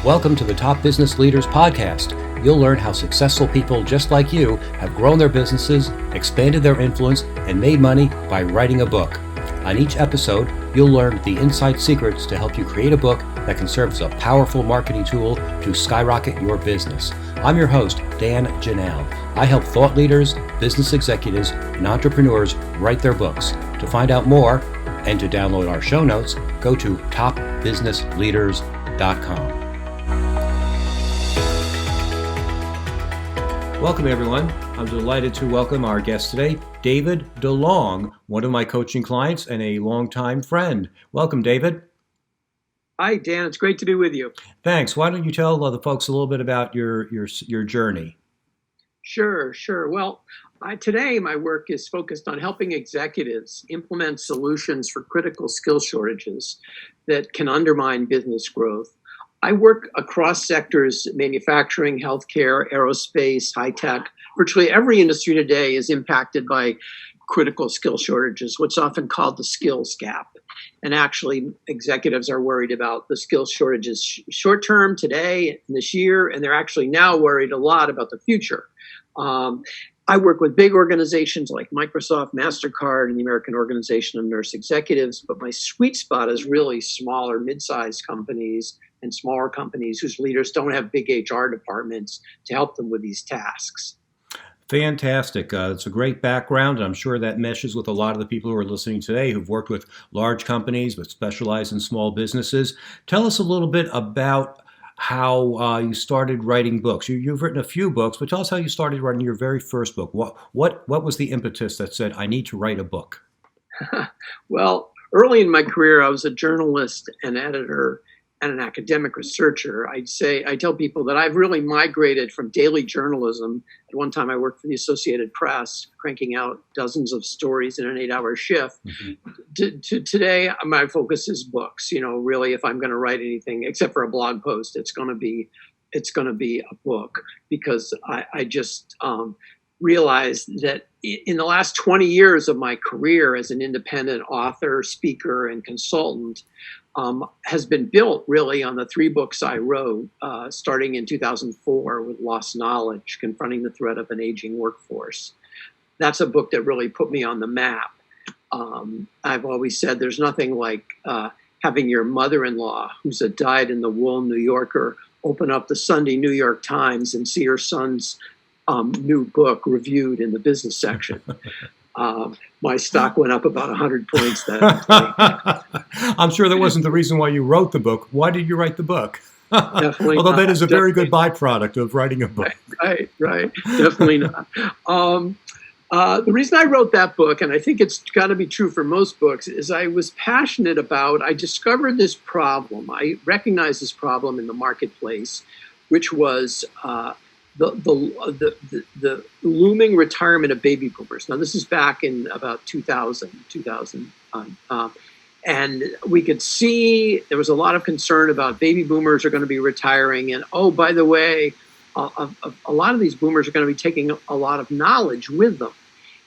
Welcome to the Top Business Leaders Podcast. You'll learn how successful people just like you have grown their businesses, expanded their influence, and made money by writing a book. On each episode, you'll learn the inside secrets to help you create a book that can serve as a powerful marketing tool to skyrocket your business. I'm your host, Dan Janal. I help thought leaders, business executives, and entrepreneurs write their books. To find out more and to download our show notes, go to topbusinessleaders.com. Welcome, everyone. I'm delighted to welcome our guest today, David DeLong, one of my coaching clients and a longtime friend. Welcome, David. Hi, Dan. It's great to be with you. Thanks. Why don't you tell the folks a little bit about your journey? Sure. Well, today my work is focused on helping executives implement solutions for critical skill shortages that can undermine business growth. I work across sectors: manufacturing, healthcare, aerospace, high tech. Virtually every industry today is impacted by critical skill shortages, what's often called the skills gap. And actually, executives are worried about the skills shortages short term today, this year, and they're actually now worried a lot about the future. I work with big organizations like Microsoft, MasterCard, and the American Organization of Nurse Executives, but my sweet spot is really smaller, mid-sized companies and smaller companies whose leaders don't have big HR departments to help them with these tasks. Fantastic. It's a great background, and I'm sure that meshes with a lot of the people who are listening today who've worked with large companies but specialize in small businesses. Tell us a little bit about how you started writing books. You've written a few books, but tell us how you started writing your very first book. What was the impetus that said, I need to write a book? Well, early in my career, I was a journalist and editor and an academic researcher. I tell people that I've really migrated from daily journalism. At one time, I worked for the Associated Press, cranking out dozens of stories in an 8-hour shift. To today, my focus is books. Really, if I'm going to write anything, except for a blog post, it's going to be a book, because I just realized that in the last 20 years of my career as an independent author, speaker, and consultant, has been built really on the 3 books I wrote, starting in 2004 with Lost Knowledge, Confronting the Threat of an Aging Workforce. That's a book that really put me on the map. I've always said there's nothing like having your mother-in-law, who's a dyed-in-the-wool New Yorker, open up the Sunday New York Times and see her son's new book reviewed in the business section. My stock went up about 100 points that day. I'm sure that wasn't the reason why you wrote the book. Why did you write the book? Definitely Although not. that is a very good byproduct of writing a book. Right. Definitely not. The reason I wrote that book, and I think it's got to be true for most books, is I was passionate about, I discovered this problem. I recognized this problem in the marketplace, which was the looming retirement of baby boomers. Now, this is back in about 2000. And we could see there was a lot of concern about baby boomers are going to be retiring. And, oh, by the way, a lot of these boomers are going to be taking a lot of knowledge with them.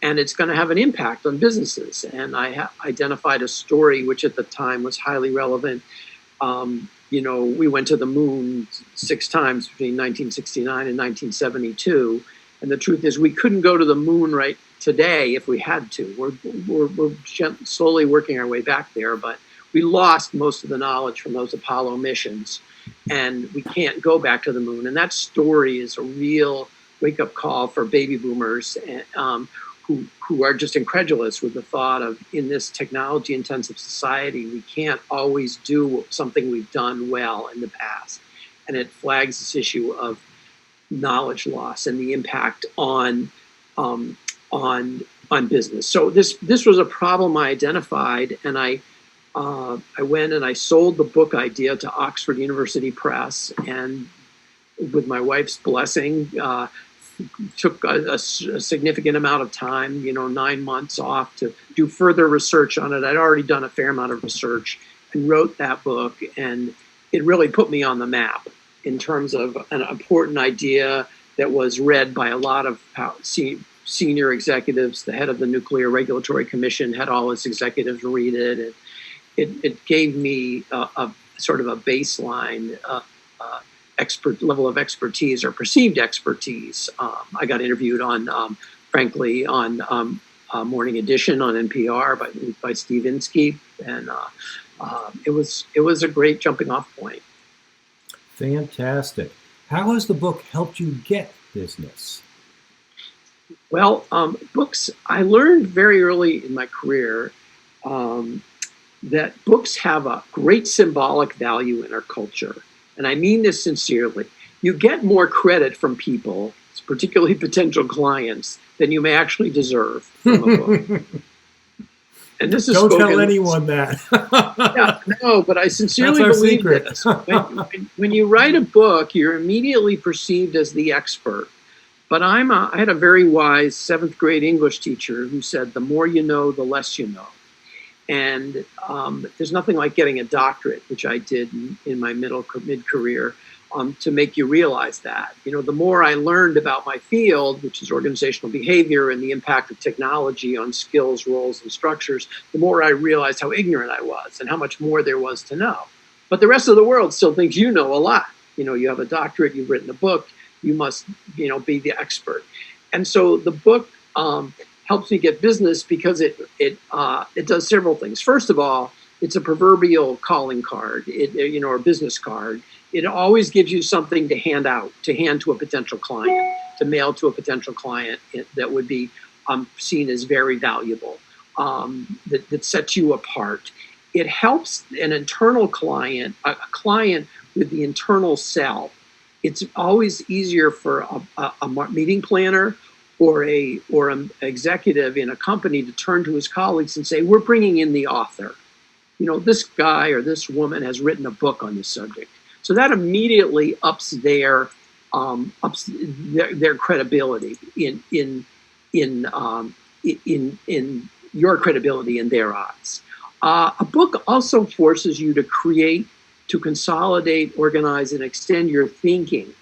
And it's going to have an impact on businesses. And I identified a story which at the time was highly relevant. We went to the moon 6 times between 1969 and 1972. And the truth is we couldn't go to the moon right today if we had to. We're slowly working our way back there, but we lost most of the knowledge from those Apollo missions, and we can't go back to the moon. And that story is a real wake-up call for baby boomers who are just incredulous with the thought of, in this technology-intensive society, we can't always do something we've done well in the past. And it flags this issue of knowledge loss and the impact on business. So this was a problem I identified, and I went and I sold the book idea to Oxford University Press, and with my wife's blessing, took a significant amount of time, 9 months off to do further research on it. I'd already done a fair amount of research and wrote that book, and it really put me on the map in terms of an important idea that was read by a lot of senior executives. The head of the Nuclear Regulatory Commission had all his executives read it. It gave me a sort of a baseline expert level of expertise or perceived expertise. I got interviewed on, frankly, on Morning Edition on NPR by Steve Inskeep, and it was a great jumping off point. Fantastic. How has the book helped you get business? Well, books, I learned very early in my career that books have a great symbolic value in our culture. And I mean this sincerely. You get more credit from people, particularly potential clients, than you may actually deserve from a book. And this is Don't tell anyone that. Yeah, no, but I sincerely believe this. When you write a book, you're immediately perceived as the expert. But I had a very wise 7th grade English teacher who said, the more you know, the less you know. And there's nothing like getting a doctorate, which I did in my mid-career, to make you realize that. You know, the more I learned about my field, which is organizational behavior and the impact of technology on skills, roles, and structures, the more I realized how ignorant I was and how much more there was to know. But the rest of the world still thinks you know a lot. You know, you have a doctorate, you've written a book, you must, be the expert. And so the book helps me get business because it does several things. First of all, it's a proverbial calling card, or business card. It always gives you something to hand out, to hand to a potential client, to mail to a potential client that would be seen as very valuable, that sets you apart. It helps an internal client, a client with the internal sell. It's always easier for a meeting planner or an executive in a company to turn to his colleagues and say, we're bringing in the author. This guy or this woman has written a book on this subject. So that immediately ups their credibility in your credibility in their eyes. A book also forces you to create, to consolidate, organize, and extend your thinking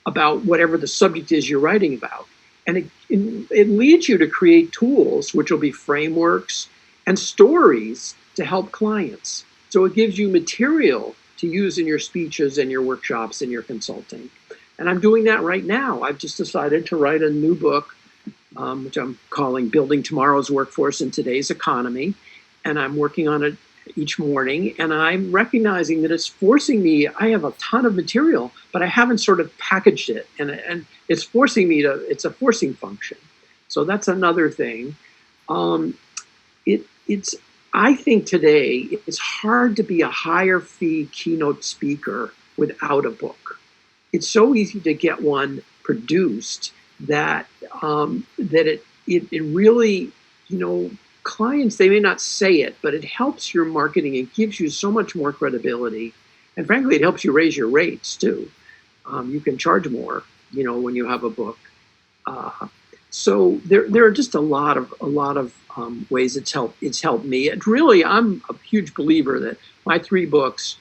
about whatever the subject is you're writing about. And it leads you to create tools, which will be frameworks and stories to help clients. So it gives you material to use in your speeches and your workshops and your consulting. And I'm doing that right now. I've just decided to write a new book, which I'm calling Building Tomorrow's Workforce in Today's Economy. And I'm working on it each morning. And I'm recognizing that it's forcing me, I have a ton of material, but I haven't sort of packaged it. And it's forcing me it's a forcing function. So that's another thing. I think today it's hard to be a higher fee keynote speaker without a book. It's so easy to get one produced that it really, clients, they may not say it, but it helps your marketing. It gives you so much more credibility. And frankly, it helps you raise your rates too. You can charge more, when you have a book. So there are just a lot of ways it's helped me. I'm a huge believer that my 3 books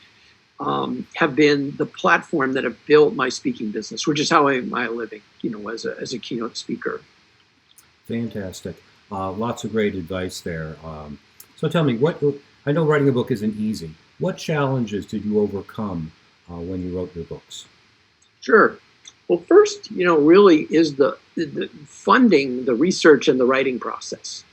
have been the platform that have built my speaking business, which is how I make my living, as a keynote speaker. Fantastic. Lots of great advice there. So tell me, I know writing a book isn't easy. What challenges did you overcome when you wrote your books? Sure. Well, first, really is the funding, the research and the writing process.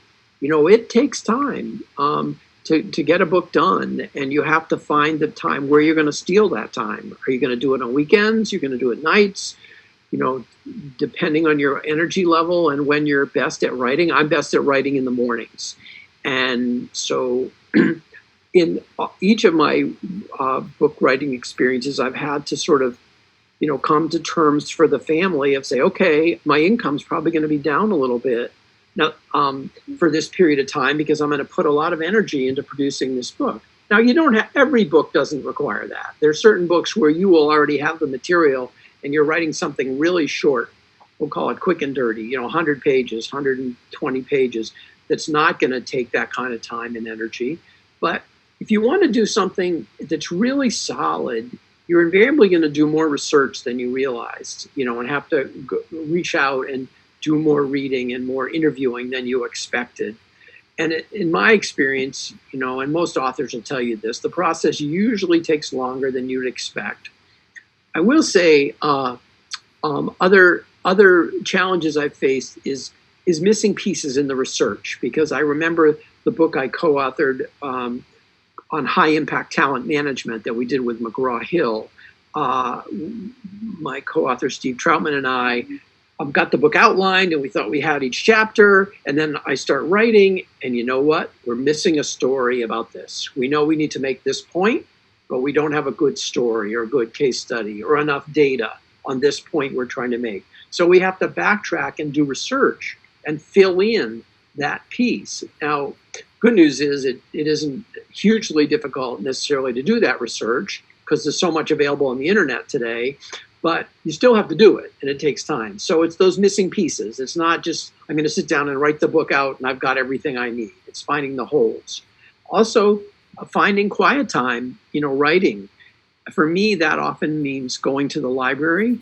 It takes time to get a book done, and you have to find the time where you're going to steal that time. Are you going to do it on weekends? You're going to do it nights? Depending on your energy level and when you're best at writing. I'm best at writing in the mornings. And so in each of my book writing experiences, I've had to sort of come to terms for the family of say, okay, my income's probably going to be down a little bit now for this period of time because I'm going to put a lot of energy into producing this book. Now, every book doesn't require that. There are certain books where you will already have the material and you're writing something really short. We'll call it quick and dirty, 100 pages, 120 pages. That's not going to take that kind of time and energy. But if you want to do something that's really solid, you're invariably going to do more research than you realized, and have to reach out and do more reading and more interviewing than you expected. And in my experience, and most authors will tell you this, the process usually takes longer than you'd expect. I will say other challenges I've faced is missing pieces in the research, because I remember the book I co-authored on high impact talent management that we did with McGraw-Hill. My co-author Steve Troutman and I got the book outlined, and we thought we had each chapter, and then I start writing, and you know what? We're missing a story about this. We know we need to make this point, but we don't have a good story or a good case study or enough data on this point we're trying to make. So we have to backtrack and do research and fill in that piece. Now, good news is it isn't hugely difficult necessarily to do that research, because there's so much available on the internet today, but you still have to do it, and it takes time. So it's those missing pieces. It's not just, I'm going to sit down and write the book out and I've got everything I need. It's finding the holes. Also, finding quiet time, writing. For me, that often means going to the library,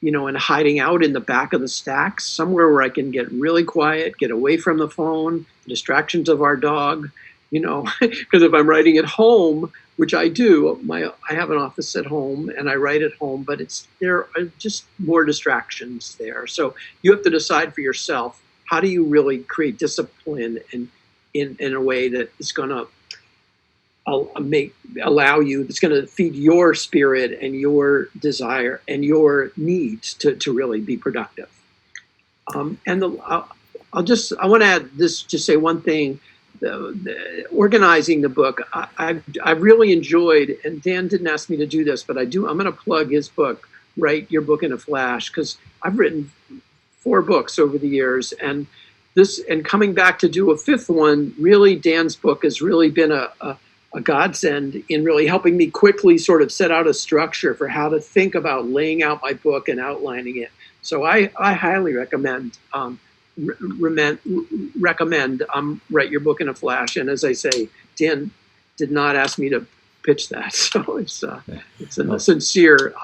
and hiding out in the back of the stacks, somewhere where I can get really quiet, get away from the phone, the distractions of our dog, because if I'm writing at home, which I do, I have an office at home and I write at home, but there are just more distractions there. So you have to decide for yourself, how do you really create discipline in a way that is going to that's going to feed your spirit and your desire and your needs to really be productive. I want to add this, just say one thing. Organizing the book, I've really enjoyed, and Dan didn't ask me to do this, but I'm going to plug his book, Write Your Book in a Flash, because I've written 4 books over the years, and coming back to do a 5th one, really Dan's book has really been a godsend in really helping me quickly sort of set out a structure for how to think about laying out my book and outlining it. So I highly recommend Write Your Book in a Flash. And as I say, Dan did not ask me to pitch that. So it's a sincere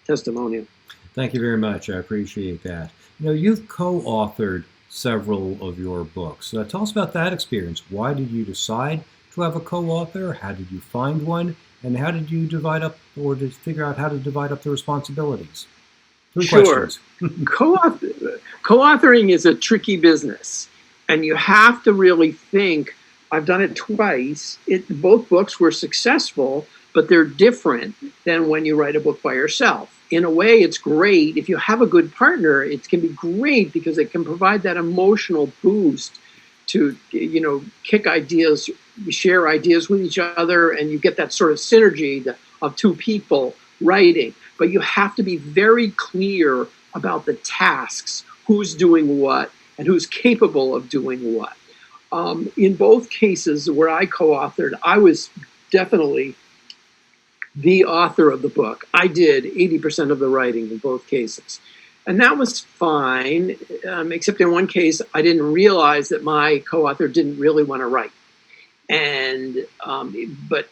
testimonial. Thank you very much. I appreciate that. You've co-authored several of your books. Tell us about that experience. Why did you decide to have a co-author? How did you find one? And how did you divide up, or to figure out how to divide up the responsibilities? 3 questions. Co-authoring is a tricky business, and you have to really think. I've done it twice. Both books were successful, but they're different than when you write a book by yourself. In a way, it's great. If you have a good partner, it can be great because it can provide that emotional boost to, kick ideas, share ideas with each other, and you get that sort of synergy of 2 people writing. But you have to be very clear about the tasks, who's doing what, and who's capable of doing what. In both cases where I co-authored, I was definitely the author of the book. I did 80% of the writing in both cases. And that was fine, except in one case, I didn't realize that my co-author didn't really want to write. And but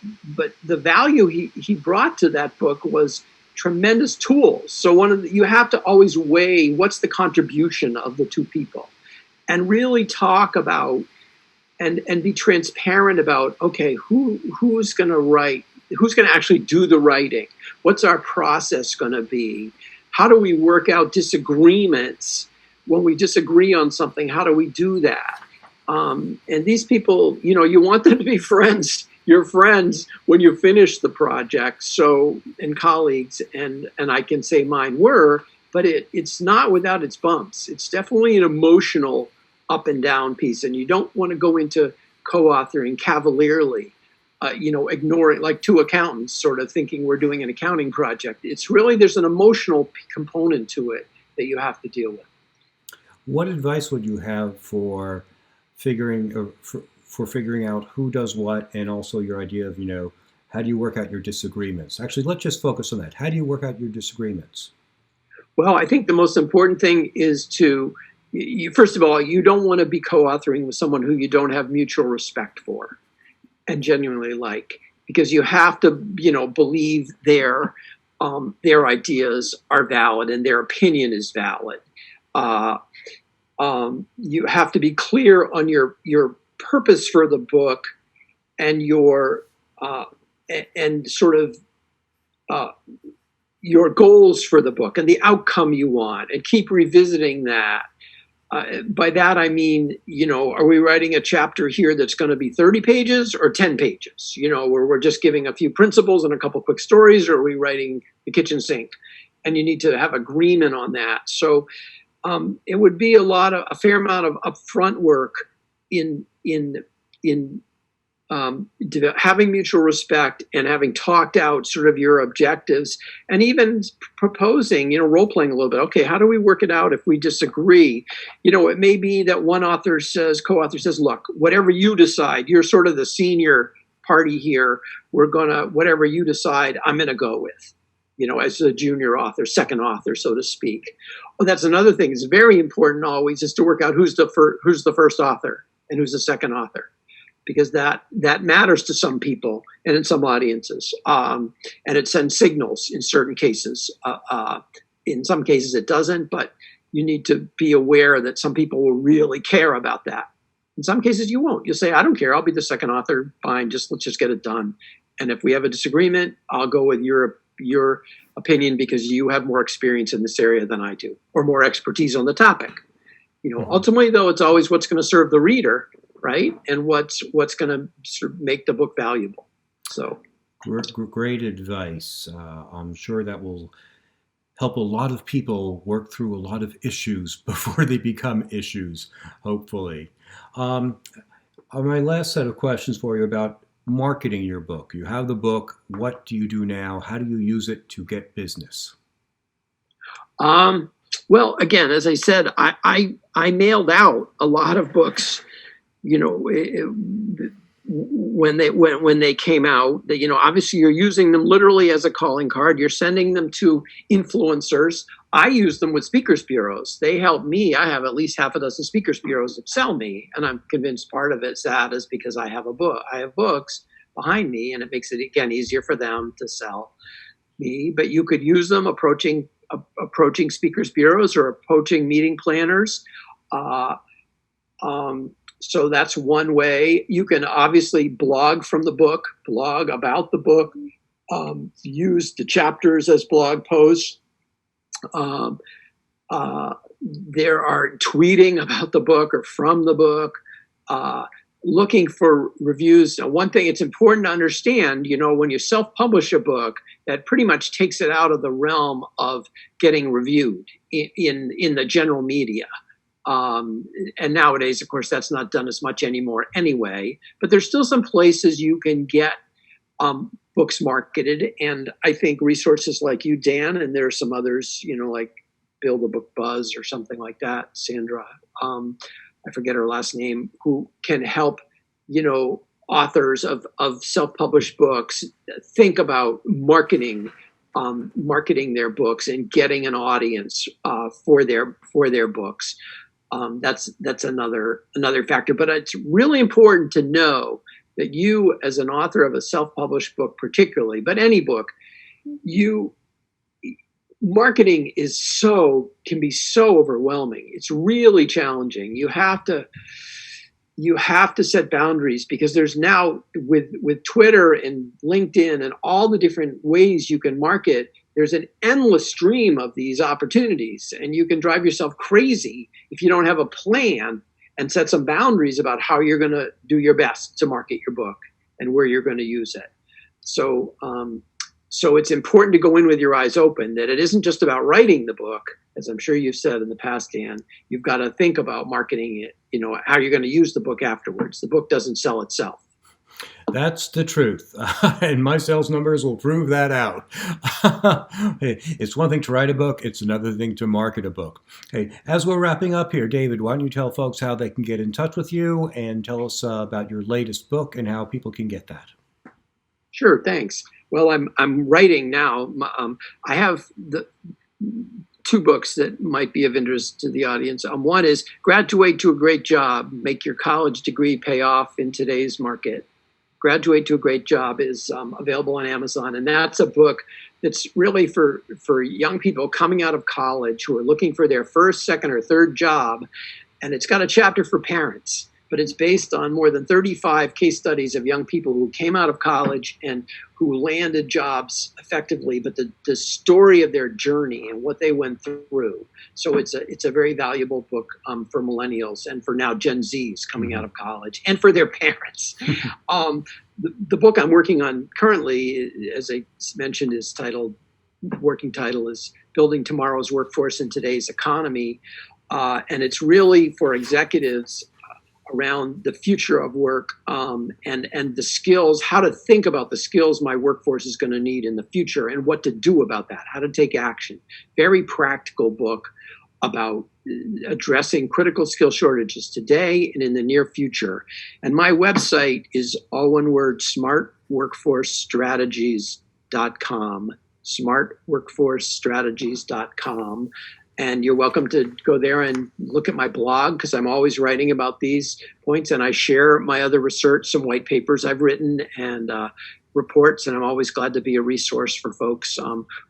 the value he brought to that book was tremendous tools. So you have to always weigh what's the contribution of the 2 people, and really talk about and be transparent about, okay, who's going to write, who's going to actually do the writing, what's our process going to be, how do we work out disagreements when we disagree on something, how do we do that? And these people, you want them to be friends, your friends, when you finish the project. So, and colleagues, and I can say mine were, but it's not without its bumps. It's definitely an emotional up and down piece, and you don't want to go into co-authoring cavalierly, ignoring, like 2 accountants sort of thinking we're doing an accounting project. It's really, there's an emotional component to it that you have to deal with. What advice would you have for figuring out who does what, and also your idea of, how do you work out your disagreements? Actually, let's just focus on that. How do you work out your disagreements? Well, I think the most important thing is first of all, you don't want to be co-authoring with someone who you don't have mutual respect for and genuinely like, because you have to, believe their ideas are valid and their opinion is valid. You have to be clear on your purpose for the book and your and sort of your goals for the book and the outcome you want, and keep revisiting that. By that, I mean, are we writing a chapter here that's going to be 30 pages or 10 pages, where we're just giving a few principles and a couple quick stories, or are we writing the kitchen sink? And you need to have agreement on that. So it would be a fair amount of upfront work in having mutual respect and having talked out sort of your objectives, and even proposing, role playing a little bit. Okay, how do we work it out if we disagree? It may be that one co-author says, look, whatever you decide, you're sort of the senior party here. Whatever you decide, I'm going to go with, as a junior author, second author, so to speak. Well, that's another thing. It's very important always is to work out who's the first author and who's the second author, because that matters to some people and in some audiences. And it sends signals in certain cases. In some cases it doesn't, but you need to be aware that some people will really care about that. In some cases you won't. You'll say, I don't care, I'll be the second author, fine, let's just get it done. And if we have a disagreement, I'll go with your opinion because you have more experience in this area than I do, or more expertise on the topic. Ultimately though, it's always what's going to serve the reader, right? And what's going to sort of make the book valuable. So great advice. I'm sure that will help a lot of people work through a lot of issues before they become issues, hopefully. My last set of questions for you about marketing your book. You have the book. What do you do now? How do you use it to get business? Well, again, as I said, I mailed out a lot of books, when they came out. Obviously you're using them literally as a calling card. You're sending them to influencers. I use them with speakers bureaus. They help me. I have at least half a dozen speakers bureaus that sell me, and I'm convinced part of that is because I have a book. I have books behind me, and it makes it again easier for them to sell me. But you could use them approaching speakers bureaus or approaching meeting planners. So that's one way. You can obviously blog from the book, blog about the book, use the chapters as blog posts. There are tweeting about the book or from the book, looking for reviews. Now, one thing it's important to understand, when you self-publish a book, that pretty much takes it out of the realm of getting reviewed in the general media. And nowadays, of course, that's not done as much anymore anyway, but there's still some places you can get books marketed. And I think resources like you, Dan, and there are some others, like Build a Book Buzz or something like that, Sandra, I forget her last name, who can help, authors of self-published books think about marketing their books and getting an audience for their books. That's another factor. But it's really important to know that you, as an author of a self-published book particularly, but any book, marketing can be so overwhelming. It's really challenging. You have to set boundaries, because there's now with Twitter and LinkedIn and all the different ways you can market, there's an endless stream of these opportunities, and you can drive yourself crazy if you don't have a plan and set some boundaries about how you're going to do your best to market your book and where you're going to use it. So it's important to go in with your eyes open, that it isn't just about writing the book, as I'm sure you've said in the past, Dan. You've got to think about marketing it, how you're going to use the book afterwards. The book doesn't sell itself. That's the truth. And my sales numbers will prove that out. It's one thing to write a book. It's another thing to market a book. Okay, as we're wrapping up here, David, why don't you tell folks how they can get in touch with you and tell us about your latest book and how people can get that. Sure, thanks. Well, I'm writing now. I have the two books that might be of interest to the audience. One is Graduate to a Great Job, Make Your College Degree Pay Off in Today's Market. Graduate to a Great Job is available on Amazon, and that's a book that's really for young people coming out of college who are looking for their first, second, or third job, and it's got a chapter for parents. but it's based on more than 35 case studies of young people who came out of college and who landed jobs effectively, but the story of their journey and what they went through. So it's a very valuable book for millennials and for now Gen Zs coming out of college and for their parents. The book I'm working on currently, as I mentioned, is working title is Building Tomorrow's Workforce in Today's Economy. And it's really for executives around the future of work and the skills, how to think about the skills my workforce is going to need in the future and what to do about that, how to take action. Very practical book about addressing critical skill shortages today and in the near future. And my website is all one word, smartworkforcestrategies.com, smartworkforcestrategies.com. And you're welcome to go there and look at my blog because I'm always writing about these points, and I share my other research, some white papers I've written and reports, and I'm always glad to be a resource for folks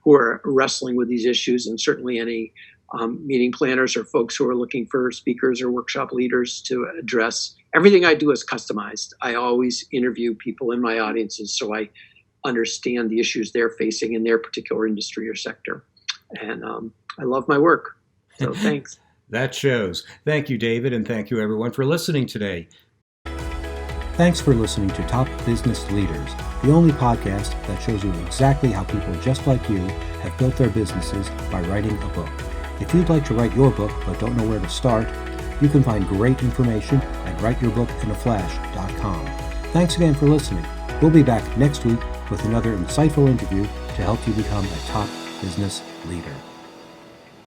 who are wrestling with these issues, and certainly any meeting planners or folks who are looking for speakers or workshop leaders to address. Everything I do is customized. I always interview people in my audiences so I understand the issues they're facing in their particular industry or sector. And I love my work. So thanks. That shows. Thank you, David, and thank you, everyone, for listening today. Thanks for listening to Top Business Leaders, the only podcast that shows you exactly how people just like you have built their businesses by writing a book. If you'd like to write your book but don't know where to start, you can find great information at writeyourbookinaflash.com. Thanks again for listening. We'll be back next week with another insightful interview to help you become a top business leader.